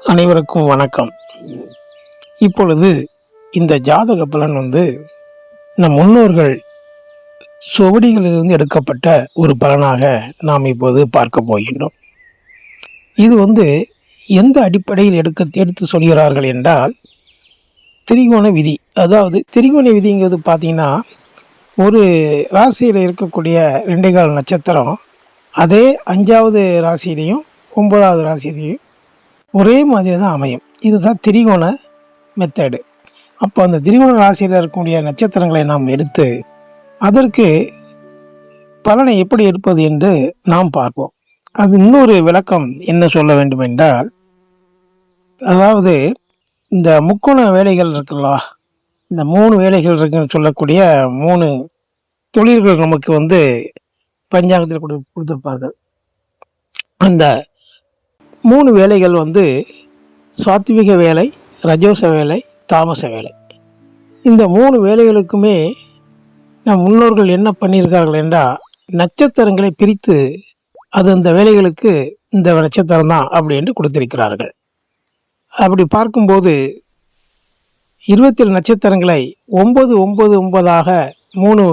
அனைவருக்கும் வணக்கம். இப்பொழுது இந்த ஜாதக பலன் நம் முன்னோர்கள் சுவடிகளிலிருந்து எடுக்கப்பட்ட ஒரு பலனாக நாம் இப்போது பார்க்க போகின்றோம். இது எந்த அடிப்படையில் எடுத்து சொல்கிறார்கள் என்றால், திரிகோண விதி. அதாவது திரிகோண விதிங்கிறது பார்த்தீங்கன்னா, ஒரு ராசியில் இருக்கக்கூடிய 2 நட்சத்திரம் அதே 5வது ராசியிலையும் 9வது ராசியிலையும் ஒரே மாதிரி தான் அமையும். இதுதான் திரிகோண மெத்தடு. அப்போ அந்த திரிகோண ராசியில் இருக்கக்கூடிய நட்சத்திரங்களை நாம் எடுத்து அதற்கு பலனை எப்படி எடுப்பது என்று நாம் பார்ப்போம். அது இன்னொரு விளக்கம் என்ன சொல்ல வேண்டும் என்றால், அதாவது இந்த முக்கோண வேலைகள் இருக்குல்ல, இந்த 3 வேலைகள் இருக்குன்னு சொல்லக்கூடிய 3 தொழில்கள் நமக்கு பஞ்சாங்கத்தில் கொடுத்திருப்பார்கள். அந்த 3 வேலைகள் சாத்விக வேலை, ரஜோச வேலை, தாமச வேலை. இந்த 3 வேலைகளுக்குமே நம் முன்னோர்கள் என்ன பண்ணியிருக்கார்கள் என்றால், நட்சத்திரங்களை பிரித்து அது அந்த வேலைகளுக்கு இந்த நட்சத்திரம் தான் அப்படி என்று கொடுத்திருக்கிறார்கள். அப்படி பார்க்கும்போது 27 நட்சத்திரங்களை 9 9 9ஆக 3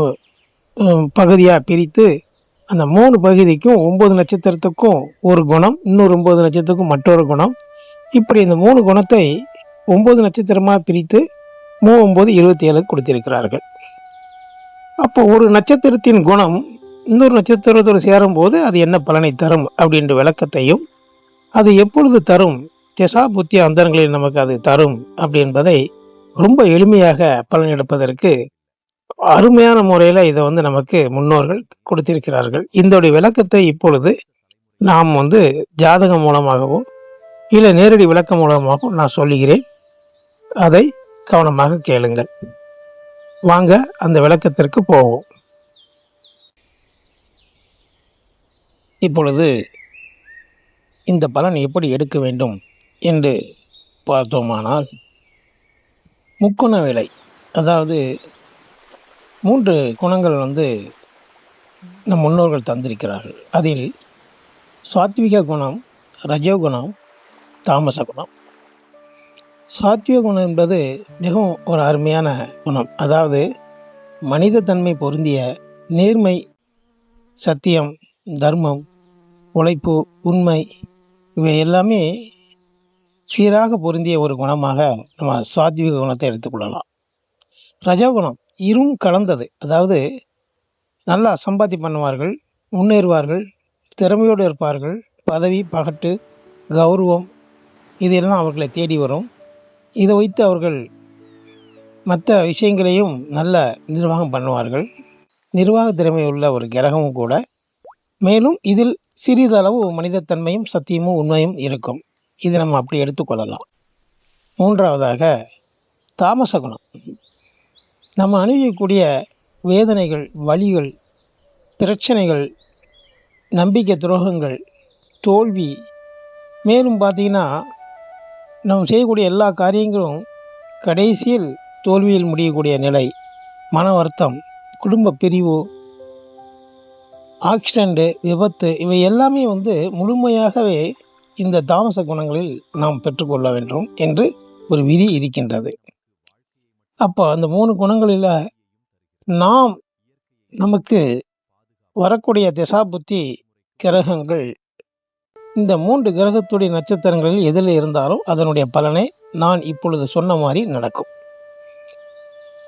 பகுதியாக பிரித்து அந்த 3 பகுதிக்கும் 9 நட்சத்திரத்துக்கும் ஒரு குணம், இன்னொரு 9 நட்சத்திரத்துக்கும் மற்றொரு குணம், இப்படி இந்த 3 குணத்தை 9 நட்சத்திரமாக பிரித்து 3 9 27 கொடுத்திருக்கிறார்கள். அப்போ ஒரு நட்சத்திரத்தின் குணம் இன்னொரு நட்சத்திரத்தோடு சேரும் போது அது என்ன பலனை தரும் அப்படின்ற விளக்கத்தையும், அது எப்பொழுது தரும், திசா புத்தி அந்தரங்களில் நமக்கு அது தரும் அப்படி என்பதை ரொம்ப எளிமையாக பலன் எடுப்பதற்கு அருமையான முறையில் இதை நமக்கு முன்னோர்கள் கொடுத்திருக்கிறார்கள். இதோடைய விளக்கத்தை இப்பொழுது நாம் ஜாதகம் மூலமாகவோ இல்லை நேரடி விளக்கம் மூலமாகவும் நான் சொல்லுகிறேன். அதை கவனமாக கேளுங்கள். வாங்க அந்த விளக்கத்திற்கு போவோம். இப்பொழுது இந்த பலன் எப்படி எடுக்க வேண்டும் என்று பார்த்தோமானால், முக்கோண வேலை, அதாவது 3 குணங்கள் நம் முன்னோர்கள் தந்திருக்கிறார்கள். அதில் சாத்விக குணம், ரஜோகுணம், தாமச குணம். சாத்விக குணம் என்பது மிகவும் ஒரு அருமையான குணம். அதாவது மனித தன்மை பொருந்திய நேர்மை, சத்தியம், தர்மம், உழைப்பு, உண்மை, இவை எல்லாமே சீராக பொருந்திய ஒரு குணமாக நம்ம சாத்விக குணத்தை எடுத்துக்கொள்ளலாம். ரஜோகுணம் இரும் கலந்தது. அதாவது நல்லா சம்பாத்தி பண்ணுவார்கள், முன்னேறுவார்கள், திறமையோடு இருப்பார்கள், பதவி, பகட்டு, கௌரவம் இதெல்லாம் அவர்களை தேடி வரும். இதை வைத்து அவர்கள் மற்ற விஷயங்களையும் நல்ல நிர்வாகம் பண்ணுவார்கள். நிர்வாக திறமை உள்ள ஒரு கிரகமும் கூட. மேலும் இதில் சிறிதளவு மனிதத்தன்மையும் சத்தியமும் உண்மையும் இருக்கும். இதை நம்ம அப்படி எடுத்துக்கொள்ளலாம். 3வதாக தாமச குணம். நம்ம அணுகக்கூடிய வேதனைகள், வலிகள், பிரச்சனைகள், நம்பிக்கை துரோகங்கள், தோல்வி, மேலும் பார்த்தீங்கன்னா நம்ம செய்யக்கூடிய எல்லா காரியங்களும் கடைசியில் தோல்வியில் முடியக்கூடிய நிலை, மன வருத்தம், குடும்ப பிரிவு, ஆக்சிடெண்ட்டு, விபத்து, இவை எல்லாமே முழுமையாகவே இந்த தாமச குணங்களில் நாம் பெற்றுக்கொள்ள வேண்டும் என்று ஒரு விதி இருக்கின்றது. அப்போ அந்த 3 குணங்களில் நமக்கு வரக்கூடிய திசா புத்தி கிரகங்கள் இந்த 3 கிரகத்துடைய நட்சத்திரங்களில் எதில் இருந்தாலும் அதனுடைய பலனை நான் இப்பொழுது சொன்ன மாதிரி நடக்கும்.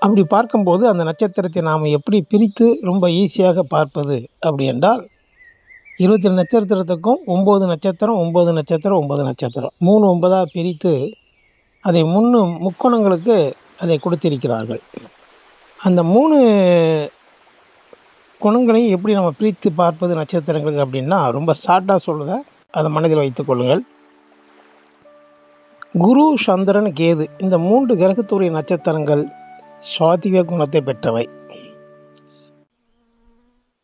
அப்படி பார்க்கும்போது அந்த நட்சத்திரத்தை நாம் எப்படி பிரித்து ரொம்ப ஈஸியாக பார்ப்பது அப்படி என்றால், 27 நட்சத்திரத்துக்கும் 9 நட்சத்திரம் 9 நட்சத்திரம் 9 நட்சத்திரம் 3 9ஆக பிரித்து அதை 3 முக்கோணங்களுக்கு அதை கொடுத்திருக்கிறார்கள். அந்த 3 குணங்களையும் எப்படி நம்ம பிரித்து பார்ப்பது நட்சத்திரங்களுக்கு அப்படின்னா, ரொம்ப ஷார்ட்டாக சொல்லுதேன், அதை மனதில் வைத்துக் கொள்ளுங்கள். குரு, சந்திரன், கேது இந்த 3 கிரகத்துடைய நட்சத்திரங்கள் சாத்விக குணத்தை பெற்றவை.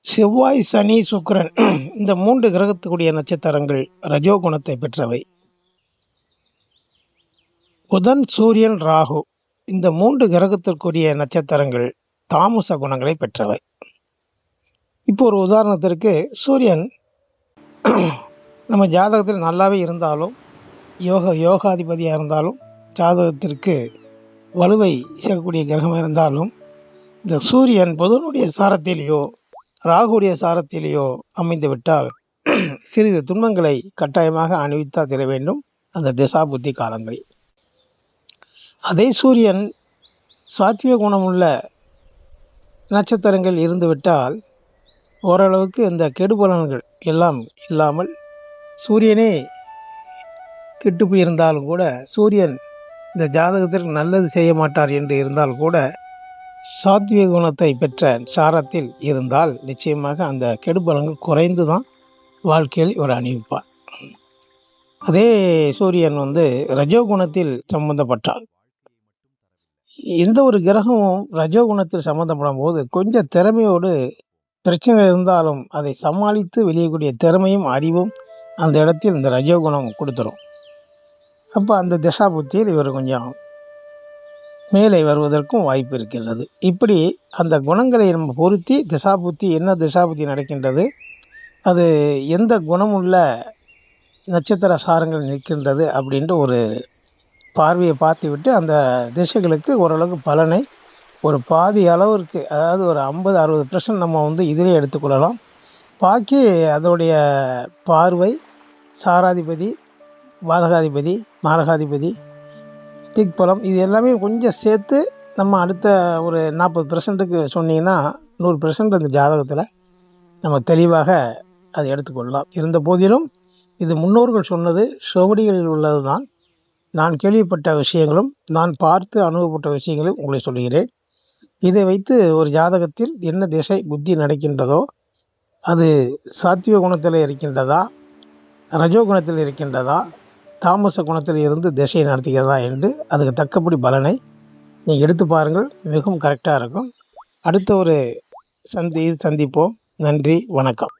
செவ்வாய், சனி, சுக்கிரன் இந்த 3 கிரகத்துக்குரிய நட்சத்திரங்கள் ரஜோ குணத்தை பெற்றவை. புதன், சூரியன், ராகு இந்த 3 கிரகத்திற்குரிய நட்சத்திரங்கள் தாமச குணங்களை பெற்றவை. இப்போ ஒரு உதாரணத்திற்கு, சூரியன் நம்ம ஜாதகத்தில் நல்லாவே இருந்தாலும் யோகாதிபதியாக இருந்தாலும் ஜாதகத்திற்கு வலுவை சேர்க்கக்கூடிய கிரகமாக இருந்தாலும் இந்த சூரியன் புதனுடைய சாரத்திலேயோ ராகுடைய சாரத்திலேயோ அமைந்து விட்டால் சிறிது துன்பங்களை கட்டாயமாக அணிவித்தா தர வேண்டும் அந்த திசா புத்தி காலங்களில். அதே சூரியன் சாத்விக குணமுள்ள நட்சத்திரங்கள் இருந்துவிட்டால் ஓரளவுக்கு இந்த கெடுபலன்கள் எல்லாம் இல்லாமல் சூரியனே கெட்டு போயிருந்தாலும் கூட சூரியன் இந்த ஜாதகத்திற்கு நல்லது செய்ய மாட்டார் என்று இருந்தால் கூட சாத்விக குணத்தை பெற்ற சாரத்தில் இருந்தால் நிச்சயமாக அந்த கெடுபலன்கள் குறைந்து தான் வாழ்க்கையில் இவர் அணிவிப்பார். அதே சூரியன் ரஜோகுணத்தில் சம்பந்தப்பட்டால், எந்த ஒரு கிரகமும் ரஜோகுணத்தில் சம்பந்தப்படும் போது கொஞ்சம் திறமையோடு பிரச்சனை இருந்தாலும் அதை சமாளித்து வெளியக்கூடிய திறமையும் அறிவும் அந்த இடத்தில் இந்த ரஜோகுணம் கொடுத்துரும். அப்போ அந்த திசா புத்தியில் இவர் கொஞ்சம் மேலே வருவதற்கும் வாய்ப்பு இருக்கிறது. இப்படி அந்த குணங்களை நம்ம பொருத்தி திசாபுத்தி என்ன திசாபுத்தி நடக்கின்றது, அது எந்த குணமுள்ள நட்சத்திர சாரங்கள் நிற்கின்றது அப்படின்ற ஒரு பார்வையை பார்த்துவிட்டு அந்த திசைகளுக்கு ஓரளவுக்கு பலனை ஒரு பாதி அளவிற்கு, அதாவது ஒரு 50-60% நம்ம இதிலே எடுத்துக்கொள்ளலாம். பாக்கி அதோடைய பார்வை சாராதிபதி, பாதகாதிபதி, மாரகாதிபதி, திக்பலம் இது எல்லாமே கொஞ்சம் சேர்த்து நம்ம அடுத்த ஒரு 40%க்கு சொன்னீங்கன்னா 100% அந்த ஜாதகத்தில் நம்ம தெளிவாக அதை எடுத்துக்கொள்ளலாம். இருந்த போதிலும் இது முன்னோர்கள் சொன்னது சுவடிகளில் உள்ளது தான். நான் கேள்விப்பட்ட விஷயங்களும் நான் பார்த்து அனுபவப்பட்ட விஷயங்களும் உங்களை சொல்கிறேன். இதை வைத்து ஒரு ஜாதகத்தில் என்ன திசை புத்தி நடக்கின்றதோ அது சாத்விக குணத்தில் இருக்கின்றதா, ரஜோகுணத்தில் இருக்கின்றதா, தாமச குணத்தில் இருந்து திசையை நடத்துகிறதா என்று அதுக்கு தக்கபடி பலனை நீங்கள் எடுத்து பாருங்கள். மிகவும் கரெக்டாக இருக்கும். அடுத்த ஒரு சந்திப்போம். நன்றி, வணக்கம்.